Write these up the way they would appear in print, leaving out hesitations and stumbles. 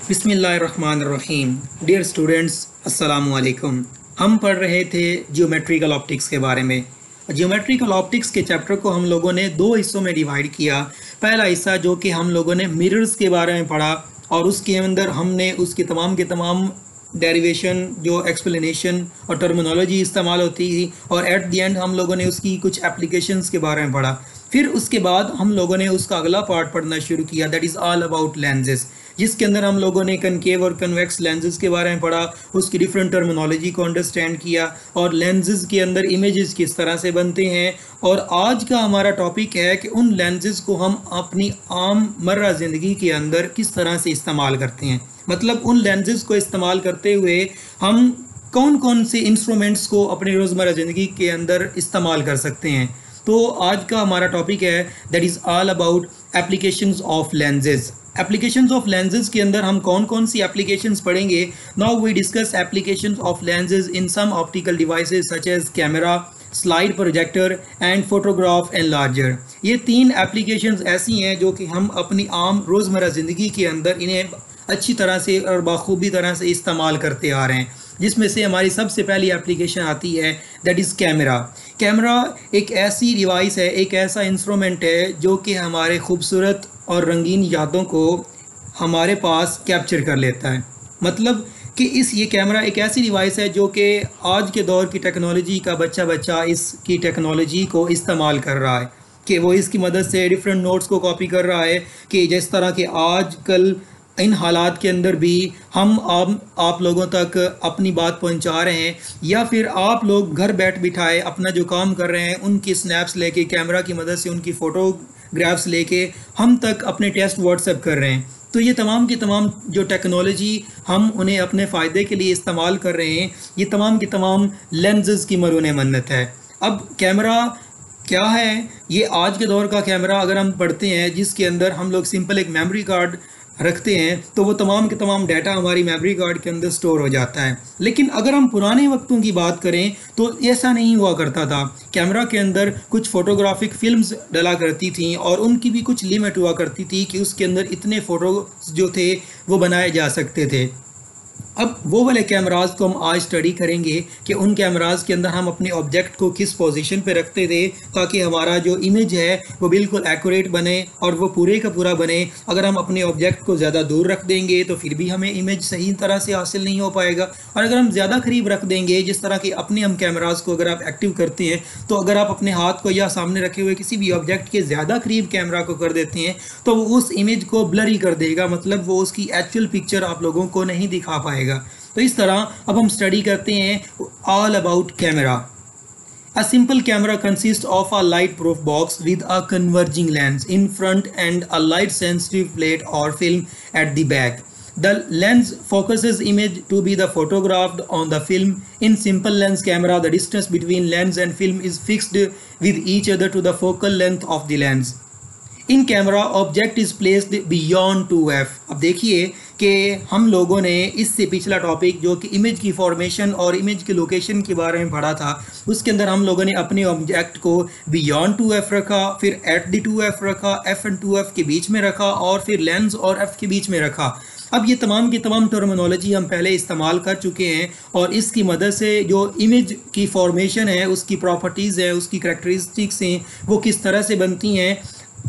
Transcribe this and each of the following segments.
बिस्मिल्लाहिर्रहमानिर्रहीम। Dear students, अस्सलामु अलैकुम। हम पढ़ रहे थे जियोमेट्रिकल ऑप्टिक्स के बारे में। जियोमेट्रिकल ऑप्टिक्स के चैप्टर को हम लोगों ने दो हिस्सों में डिवाइड किया। पहला हिस्सा जो कि हम लोगों ने मिरर्स के बारे में पढ़ा और उसके अंदर हमने उसकी तमाम के तमाम डेरिवेशन, जो एक्सप्लेनेशन और टर्मिनोलॉजी इस्तेमाल होती थी, और एट द एंड हम लोगों ने उसकी कुछ एप्लीकेशंस के बारे में पढ़ा। फिर उसके बाद हम लोगों ने उसका अगला पार्ट पढ़ना शुरू किया, that is all about lenses, जिसके अंदर हम लोगों ने कनकेव और कन्वेक्स लेंसेज के बारे में पढ़ा, उसकी डिफरेंट टर्मिनोलॉजी को अंडरस्टैंड किया और लेंसेज के अंदर इमेजेस किस तरह से बनते हैं। और आज का हमारा टॉपिक है कि उन लेंसेज को हम अपनी आम मर्रा ज़िंदगी के अंदर किस तरह से इस्तेमाल करते हैं। मतलब उन लेंसेज को इस्तेमाल करते हुए हम कौन कौन से इंस्ट्रूमेंट्स को अपनी रोज़मर्रा ज़िंदगी के अंदर इस्तेमाल कर सकते हैं। तो आज का हमारा टॉपिक है that is all about applications of lenses. Applications of lenses के अंदर हम कौन कौन सी एप्लीकेशंस पढ़ेंगे। Now we discuss applications of lenses in some optical devices such as camera, slide projector and photograph enlarger. ये तीन एप्लीकेशंस ऐसी हैं जो कि हम अपनी आम रोज़मर्रा ज़िंदगी के अंदर इन्हें अच्छी तरह से और बाखूबी तरह से इस्तेमाल करते आ रहे हैं, जिसमें से हमारी सबसे पहली एप्लीकेशन आती है दैट इज़ कैमरा। कैमरा एक ऐसी डिवाइस है, एक ऐसा इंस्ट्रूमेंट है जो कि हमारे खूबसूरत और रंगीन यादों को हमारे पास कैप्चर कर लेता है। मतलब कि ये कैमरा एक ऐसी डिवाइस है जो कि आज के दौर की टेक्नोलॉजी का बच्चा इसकी टेक्नोलॉजी को इस्तेमाल कर रहा है, कि वो इसकी मदद से डिफरेंट नोट्स को कॉपी कर रहा है। कि जिस तरह के आजकल इन हालात के अंदर भी हम आप लोगों तक अपनी बात पहुंचा रहे हैं, या फिर आप लोग घर बैठ बिठाए अपना जो काम कर रहे हैं उनकी स्नैप्स लेके, कैमरा की मदद से उनकी फ़ोटोग्राफ्स लेके हम तक अपने टेस्ट व्हाट्सएप कर रहे हैं। तो ये तमाम की तमाम जो टेक्नोलॉजी हम उन्हें अपने फ़ायदे के लिए इस्तेमाल कर रहे हैं, ये तमाम की तमाम लेंसेज की मरून मन्नत है। अब कैमरा क्या है? ये आज के दौर का कैमरा अगर हम पढ़ते हैं, जिसके अंदर हम लोग सिंपल एक मेमोरी कार्ड रखते हैं, तो वो तमाम के तमाम डाटा हमारी मेमोरी कार्ड के अंदर स्टोर हो जाता है। लेकिन अगर हम पुराने वक्तों की बात करें तो ऐसा नहीं हुआ करता था। कैमरा के अंदर कुछ फ़ोटोग्राफिक फिल्म्स डला करती थी और उनकी भी कुछ लिमिट हुआ करती थी कि उसके अंदर इतने फ़ोटो जो थे वो बनाए जा सकते थे। अब वो वाले कैमराज को हम आज स्टडी करेंगे कि उन कैमराज के अंदर हम अपने ऑब्जेक्ट को किस पोजीशन पे रखते थे ताकि हमारा जो इमेज है वो बिल्कुल एक्यूरेट बने और वो पूरे का पूरा बने। अगर हम अपने ऑब्जेक्ट को ज़्यादा दूर रख देंगे तो फिर भी हमें इमेज सही तरह से हासिल नहीं हो पाएगा, और अगर हम ज़्यादा करीब रख देंगे, जिस तरह के अपने हम कैमराज को अगर आप एक्टिव करते हैं, तो अगर आप अपने हाथ को या सामने रखे हुए किसी भी ऑब्जेक्ट के ज़्यादा करीब कैमरा को कर देते हैं तो वो उस इमेज को ब्लरी कर देगा, मतलब वो उसकी एक्चुअल पिक्चर आप लोगों को नहीं दिखा पाएगा। तो इस तरह अब हम स्टडी करते हैं all about camera. A simple camera consists of a light proof box with a converging lens in front and a light sensitive plate or film at the back. The lens focuses image to be the photographed on the film. In simple lens camera, the distance between lens and film is fixed with each other to the focal length of the lens. In camera object is placed beyond 2f। अब देखिए कि हम लोगों ने इससे पिछला topic जो कि इमेज की फॉर्मेशन और इमेज की लोकेशन के बारे में पढ़ा था, उसके अंदर हम लोगों ने अपने ऑब्जेक्ट को बियॉन्ड 2f रखा, फिर एट द 2f रखा, f एंड 2f के बीच में रखा, और फिर लेंस और f के बीच में रखा। अब ये तमाम की तमाम टर्मिनोलॉजी हम पहले इस्तेमाल कर चुके हैं और इसकी मदद से जो इमेज की फॉर्मेशन है, उसकी प्रॉपर्टीज़ है, उसकी करैक्टरिस्टिक्स हैं, वो किस तरह से बनती हैं।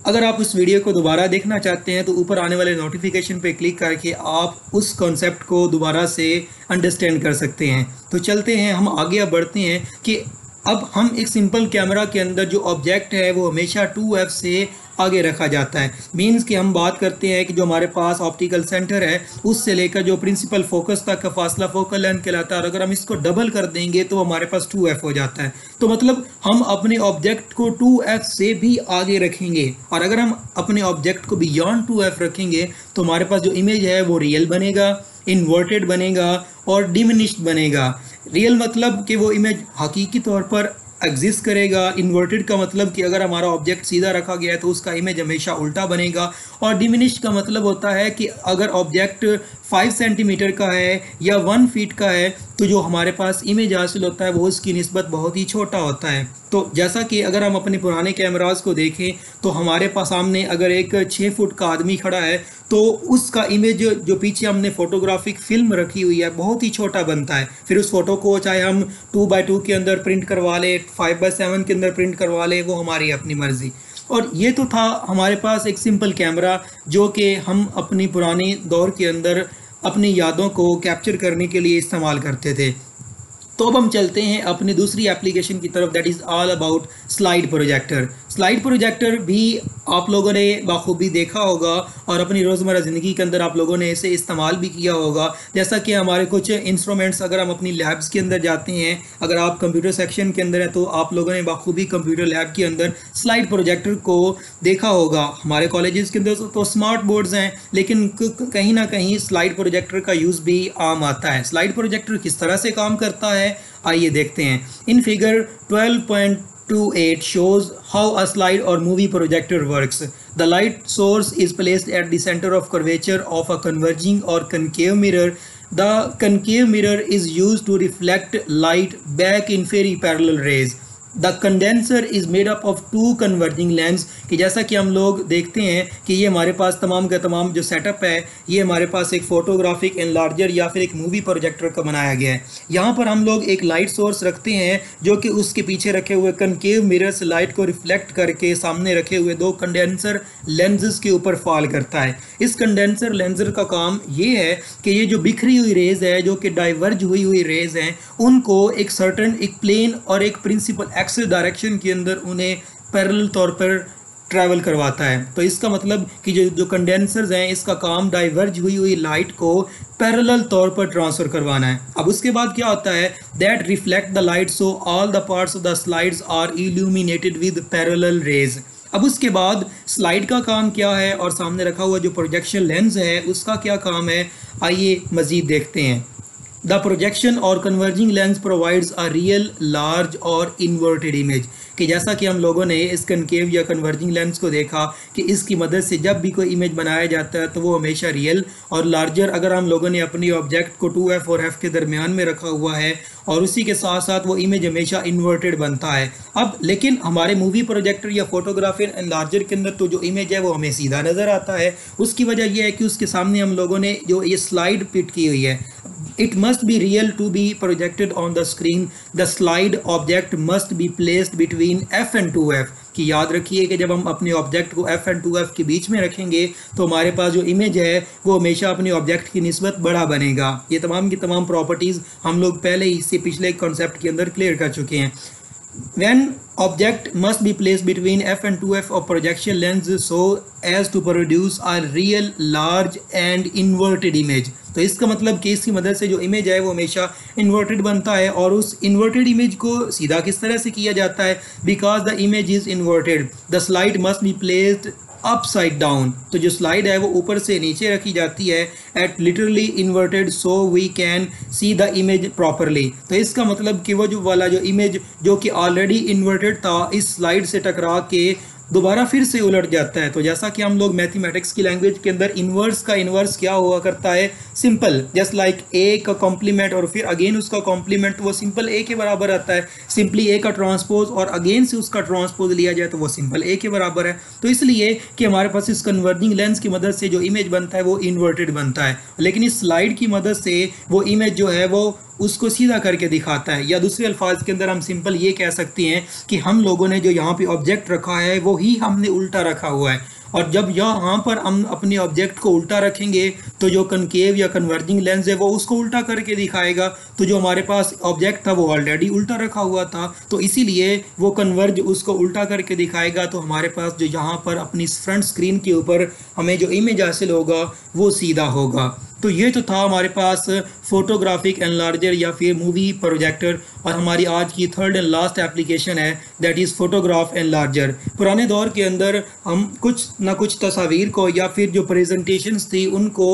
अगर आप उस वीडियो को दोबारा देखना चाहते हैं तो ऊपर आने वाले नोटिफिकेशन पे क्लिक करके आप उस कॉन्सेप्ट को दोबारा से अंडरस्टैंड कर सकते हैं। तो चलते हैं, हम आगे अब बढ़ते हैं कि अब हम एक सिंपल कैमरा के अंदर जो ऑब्जेक्ट है वो हमेशा 2f से आगे रखा जाता है। मीन्स कि हम बात करते हैं कि जो हमारे पास ऑप्टिकल सेंटर है उससे लेकर जो प्रिंसिपल फोकस तक का फासला फोकल लेंथ कहलाता है, और अगर हम इसको डबल कर देंगे तो हमारे पास 2f हो जाता है। तो मतलब हम अपने ऑब्जेक्ट को 2f से भी आगे रखेंगे, और अगर हम अपने ऑब्जेक्ट को बियॉन्ड 2f रखेंगे तो हमारे पास जो इमेज है वो रियल बनेगा, इन्वर्टेड बनेगा और डिमिनिश्ड बनेगा। रियल मतलब कि वो इमेज हकीकी तौर पर एग्जिस्ट करेगा। इन्वर्टेड का मतलब कि अगर हमारा ऑब्जेक्ट सीधा रखा गया है तो उसका इमेज हमेशा उल्टा बनेगा। और डिमिनिश्ड का मतलब होता है कि अगर ऑब्जेक्ट 5 सेंटीमीटर का है या 1 फीट का है तो जो हमारे पास इमेज हासिल होता है वो उसकी निस्बत बहुत ही छोटा होता है। तो जैसा कि अगर हम अपने पुराने कैमरास को देखें तो हमारे पास सामने अगर एक 6 फुट का आदमी खड़ा है तो उसका इमेज जो पीछे हमने फोटोग्राफिक फिल्म रखी हुई है बहुत ही छोटा बनता है। फिर उस फोटो को चाहे हम 2x2 के अंदर प्रिंट करवा ले, 5x7 के अंदर प्रिंट करवा ले, वो हमारी अपनी मर्जी। और ये तो था हमारे पास एक सिंपल कैमरा जो कि हम अपनी पुरानी दौर के अंदर अपनी यादों को कैप्चर करने के लिए इस्तेमाल करते थे। तो अब हम चलते हैं अपनी दूसरी एप्लीकेशन की तरफ, that is all about slide projector. Slide projector भी आप लोगों ने बाखूबी देखा होगा और अपनी रोज़मर्रा ज़िंदगी के अंदर आप लोगों ने इसे इस्तेमाल भी किया होगा। जैसा कि हमारे कुछ इंस्ट्रूमेंट्स अगर हम अपनी लैब्स के अंदर जाते हैं, अगर आप कंप्यूटर सेक्शन के अंदर हैं तो आप लोगों ने बाखूबी कंप्यूटर लैब के अंदर स्लाइड प्रोजेक्टर को देखा होगा। हमारे कॉलेजेस के अंदर तो स्मार्ट बोर्ड्स हैं, लेकिन कहीं ना कहीं स्लाइड प्रोजेक्टर का यूज़ भी आम आता है। स्लाइड प्रोजेक्टर किस तरह से काम करता है आइए देखते हैं। In figure 12.28 shows how a slide or movie projector works. The light source is placed at the center of curvature of a converging or concave mirror. The concave mirror is used to reflect light back in very parallel rays. The condenser is made up of 2 converging lens. कि जैसा कि हम लोग देखते हैं कि ये हमारे पास तमाम का तमाम जो सेटअप है ये हमारे पास एक फ़ोटोग्राफिक एनलार्जर या फिर एक मूवी प्रोजेक्टर का बनाया गया है। यहाँ पर हम लोग एक लाइट सोर्स रखते हैं जो कि उसके पीछे रखे हुए कनकेव मिरर से लाइट को रिफ्लेक्ट करके सामने रखे हुए 2 कंडेंसर लेंसेज के ऊपर फॉल करता है। इस कंडेंसर लेंसर का काम ये है कि ये जो बिखरी हुई रेज है, जो कि डाइवर्ज हुई रेज हैं, उनको एक सर्टन एक प्लेन और एक प्रिंसिपल एक्सिस डायरेक्शन के अंदर उन्हें पैरेलल तौर पर ट्रैवल करवाता है। तो इसका मतलब कि जो कंडेंसर्स हैं इसका काम डाइवर्ज हुई लाइट को पैरेलल तौर पर ट्रांसफ़र करवाना है। अब उसके बाद क्या होता है, that reflect the light so all the parts of the slides are illuminated with parallel rays. अब उसके बाद स्लाइड का काम क्या है और सामने रखा हुआ जो प्रोजेक्शन लेंस है उसका क्या काम है, आइए मज़ीद देखते हैं। The projection or converging lens provides a real, large और inverted image। कि जैसा कि हम लोगों ने इस कनकेव या कन्वर्जिंग लेंस को देखा कि इसकी मदद से जब भी कोई इमेज बनाया जाता है तो वो हमेशा रियल और लार्जर, अगर हम लोगों ने अपनी ऑब्जेक्ट को 2f और f के दरमियान में रखा हुआ है और उसी के साथ साथ वो इमेज हमेशा इन्वर्टेड बनता है। अब लेकिन हमारे मूवी प्रोजेक्टर या फोटोग्राफी एनलार्जर के अंदर तो जो इमेज है वो हमें सीधा नज़र आता है। उसकी वजह यह है कि उसके सामने हम लोगों ने जो ये स्लाइड फिट की हुई है, it must be real to be projected on the screen. The slide object must be placed between f and 2f। कि याद रखिए कि जब हम अपने ऑब्जेक्ट को f and 2f के बीच में रखेंगे तो हमारे पास जो इमेज है वो हमेशा अपने ऑब्जेक्ट की निस्बत बड़ा बनेगा। ये तमाम की तमाम प्रॉपर्टीज़ हम लोग पहले ही इससे पिछले कॉन्सेप्ट के अंदर क्लियर कर चुके हैं। When object must be placed between f and 2f of projection lens so as to produce a real, large and inverted image। तो इसका मतलब कि इसकी मदद से जो इमेज है वो हमेशा इन्वर्टेड बनता है। और उस इन्वर्टेड इमेज को सीधा किस तरह से किया जाता है, because the image is inverted the slide must be placed upside down. तो जो स्लाइड है वो ऊपर से नीचे रखी जाती है at literally inverted so we can see the image properly. तो इसका मतलब कि वो जो वाला जो इमेज जो कि ऑलरेडी इन्वर्टेड था इस स्लाइड से टकरा के दोबारा फिर से उलट जाता है। तो जैसा कि हम लोग मैथमेटिक्स की लैंग्वेज के अंदर इन्वर्स का इन्वर्स क्या हुआ करता है, सिंपल, जस्ट लाइक ए का कॉम्प्लीमेंट और फिर अगेन उसका कॉम्प्लीमेंट, वो सिंपल ए के बराबर आता है। सिंपली ए का ट्रांसपोज और अगेन से उसका ट्रांसपोज लिया जाए तो वो सिंपल ए के बराबर है। तो इसलिए कि हमारे पास इस कन्वर्जिंग लेंस की मदद से जो इमेज बनता है वो इन्वर्टेड बनता है, लेकिन इस स्लाइड की मदद से वो इमेज जो है वो उसको सीधा करके दिखाता है। या दूसरे अल्फाज के अंदर हम सिंपल ये कह सकते हैं कि हम लोगों ने जो यहाँ पे ऑब्जेक्ट रखा है वो ही हमने उल्टा रखा हुआ है। और जब यहाँ पर हम अपने ऑब्जेक्ट को उल्टा रखेंगे तो जो कनकेव या कन्वर्जिंग लेंस है वो उसको उल्टा करके दिखाएगा। तो जो हमारे पास ऑब्जेक्ट था वो ऑलरेडी उल्टा रखा हुआ था, तो इसीलिए वो कन्वर्ज उसको उल्टा करके दिखाएगा। तो हमारे पास जो यहाँ पर अपनी फ्रंट स्क्रीन के ऊपर हमें जो इमेज हासिल होगा वो सीधा होगा। तो ये तो था हमारे पास फोटोग्राफिक एनलार्जर या फिर मूवी प्रोजेक्टर। और हमारी आज की थर्ड एंड लास्ट एप्लीकेशन है दैट इज़ फोटोग्राफ एनलार्जर। पुराने दौर के अंदर हम कुछ ना कुछ तस्वीर को या फिर जो प्रेजेंटेशंस थी उनको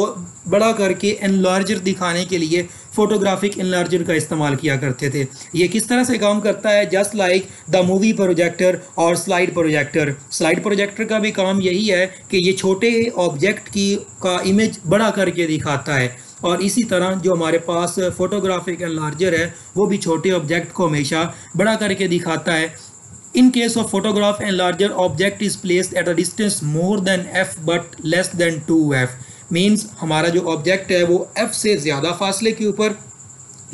बड़ा करके एनलार्जर दिखाने के लिए फोटोग्राफिक एनलार्जर का इस्तेमाल किया करते थे। ये किस तरह से काम करता है, just like the movie projector और स्लाइड प्रोजेक्टर। स्लाइड प्रोजेक्टर का भी काम यही है कि ये छोटे ऑब्जेक्ट का इमेज बड़ा करके दिखाता है। और इसी तरह जो हमारे पास फोटोग्राफिक एनलार्जर है वो भी छोटे ऑब्जेक्ट को हमेशा बड़ा करके दिखाता है। In case of photograph enlarger, object is placed at a distance more than f but less than 2f. Means हमारा जो ऑब्जेक्ट है वो f से ज़्यादा फासले के ऊपर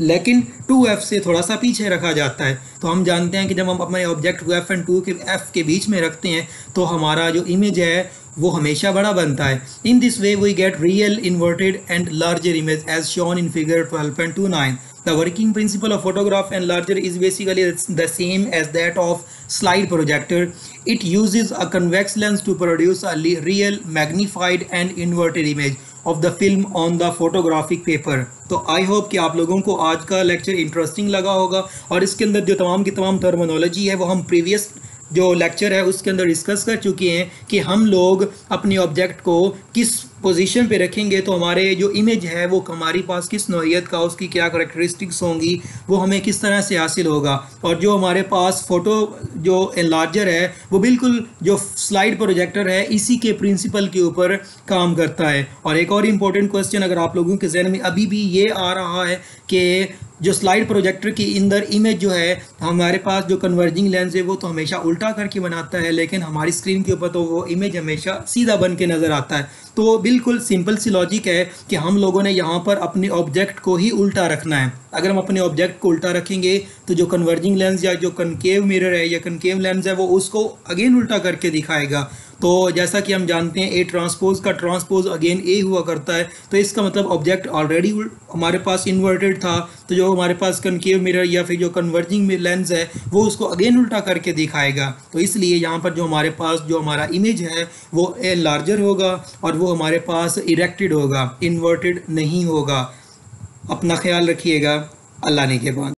लेकिन 2f से थोड़ा सा पीछे रखा जाता है। तो हम जानते हैं कि जब हम अपने ऑब्जेक्ट को f एंड 2 के f के बीच में रखते हैं तो हमारा जो इमेज है वो हमेशा बड़ा बनता है। In this way we get real inverted and larger image as shown in figure 12.29. The working principle of photograph enlarger is basically the same as that of slide projector. It uses a convex lens to produce a real magnified and inverted image of the film on the photographic paper. तो I hope कि आप लोगों को आज का lecture interesting लगा होगा और इसके अंदर जो तमाम की तमाम टर्मिनोलॉजी है वो हम प्रीवियस जो लेक्चर है उसके अंदर डिस्कस कर चुके हैं कि हम लोग अपने ऑब्जेक्ट को किस पोजीशन पे रखेंगे तो हमारे जो इमेज है वो हमारी पास किस नौइयत का, उसकी क्या करैक्टरिस्टिक्स होंगी, वो हमें किस तरह से हासिल होगा। और जो हमारे पास फ़ोटो जो एनलार्जर है वो बिल्कुल जो स्लाइड प्रोजेक्टर है इसी के प्रिंसिपल के ऊपर काम करता है। और एक और इम्पोर्टेंट क्वेश्चन अगर आप लोगों के जहन में अभी भी ये आ रहा है कि जो स्लाइड प्रोजेक्टर के अंदर इमेज जो है हमारे पास जो कन्वर्जिंग लेंस है वो तो हमेशा उल्टा करके बनाता है लेकिन हमारी स्क्रीन के ऊपर तो वो इमेज हमेशा सीधा बन के नज़र आता है। तो बिल्कुल सिंपल सी लॉजिक है कि हम लोगों ने यहाँ पर अपने ऑब्जेक्ट को ही उल्टा रखना है। अगर हम अपने ऑब्जेक्ट को उल्टा रखेंगे तो जो कन्वर्जिंग लेंस या जो कनकेव मिरर है या कनकेव लेंस है वो उसको अगेन उल्टा करके दिखाएगा। तो जैसा कि हम जानते हैं ए ट्रांसपोज का ट्रांसपोज अगेन ए हुआ करता है, तो इसका मतलब ऑब्जेक्ट ऑलरेडी हमारे पास इन्वर्टेड था तो जो हमारे पास कनकेव मिरर या फिर जो कन्वर्जिंग लेंस है वो उसको अगेन उल्टा करके दिखाएगा। तो इसलिए यहाँ पर जो हमारे पास जो हमारा इमेज है वो लार्जर होगा और वो हमारे पास इरेक्टेड होगा, इन्वर्टेड नहीं होगा। अपना ख्याल रखिएगा। अल्लाह ने के बाद।